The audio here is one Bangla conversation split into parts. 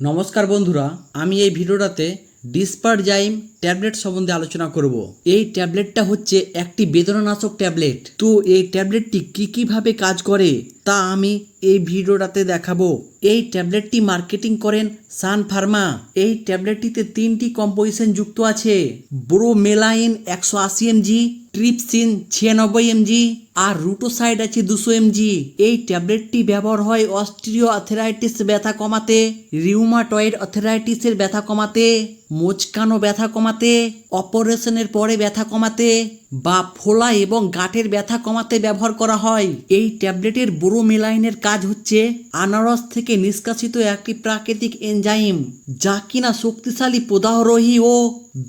নমস্কার বন্ধুরা, আমি এই ভিডিওটাতে ডিসপারজাইম ট্যাবলেট সম্বন্ধে আলোচনা করব। এই ট্যাবলেটটা হচ্ছে একটি বেদনানাশক ট্যাবলেট। তো এই ট্যাবলেটটি কিভাবে কাজ করে তা আমি এই ভিডিওটাতে দেখাবো। এই ট্যাবলেটটি মার্কেটিং করেন সান ফার্মা। এই ট্যাবলেটটিতে 3টি কম্পোজিশন যুক্ত আছে: ব্রোমেলাইন 180 mg, ট্রিপসিন 96 mg আর রুটোসাইড আছে 200 mg। এই ট্যাবলেটটি ব্যবহার হয় অস্টিরিও আর্থ্রাইটিস ব্যথা কমাতে, রিউমাটয়েড আর্থ্রাইটিসের ব্যথা কমাতে, মোচকানো ব্যথা কমাতে, অপারেশনের পরে ব্যথা কমাতে বা ফোলা এবং গাঁটের ব্যথা কমাতে ব্যবহার করা হয়। এই ট্যাবলেটের ব্রোমেলাইনের কাজ হচ্ছে আনারস থেকে নিষ্কাশিত একটি প্রাকৃতিক এনজাইম, যা কিনা শক্তিশালী প্রদাহরোধী ও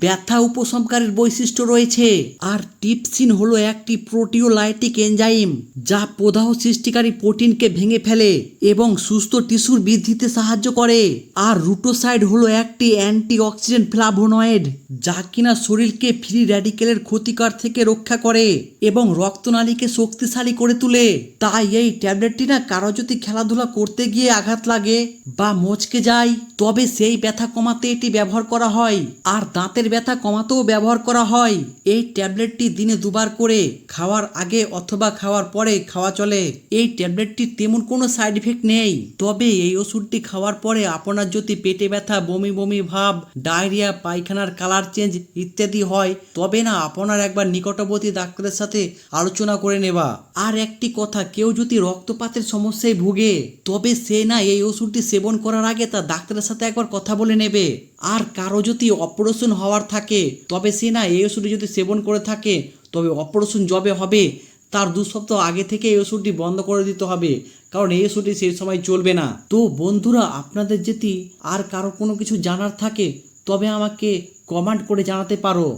ব্যথা উপশমকারীর বৈশিষ্ট্য রয়েছে। আর টিপসিন হলো একটি প্রোটিওলাইটিক এনজাইম, যা প্রদাহ সৃষ্টিকারী প্রোটিনকে ভেঙে ফেলে এবং সুস্থ টিস্যুর বৃদ্ধিতে সাহায্য করে। আর রুটোসাইড হলো একটি অ্যান্টিঅক্সিডেন্ট ফ্লাভোনয়েড, যা কিনা শরীরকে ফ্রি র্যাডিক্যালের ক্ষতিকর থেকে রক্ষা করে এবং রক্তনালীকে শক্তিশালী করে তোলে। তাই এই ট্যাবলেটটি কারো যদি খেলাধুলা করতে গিয়ে আঘাত লাগে বা মচকে যায়, তবে সেই ব্যথা কমাতে এটি ব্যবহার করা হয়। আর দাঁতের ব্যথা কমাতেও ব্যবহার করা হয়। এই ট্যাবলেটটি দিনে 2বার করে খাওয়ার আগে অথবা খাওয়ার পরে খাওয়া চলে। এই ট্যাবলেটটির তেমন কোনো সাইড ইফেক্ট নেই। তবে এই ওষুধটি খাওয়ার পরে আপনার যদি পেটে ব্যথা, বমি বমি ভাব, ডায়রিয়া, পায়খানার কালার চেঞ্জ ইত্যাদি হয়, তবে আপনার একবার নিকটবর্তী ডাক্তারের সাথে আলোচনা করে নেওয়া। আর একটি কথা, কেউ যদি রক্তপাতের সমস্যায় ভুগে, তবে সে এই ওষুধটি সেবন করার আগে তার ডাক্তারের সাথে একবার কথা বলে নেবে। আর কারো যদি অপারেশন হওয়ার থাকে, তবে সে এই ওষুধটি যদি সেবন করে থাকে, তবে অপারেশন যবে হবে তার 2 সপ্তাহ আগে থেকে এই ওষুধটি বন্ধ করে দিতে হবে, কারণ এই ওষুধটি সেই সময় চলবে না। তো বন্ধুরা, আপনাদের যদি আর কারো কোনো কিছু জানার থাকে, তবে আমাকে কমেন্ট করে জানাতে পারো।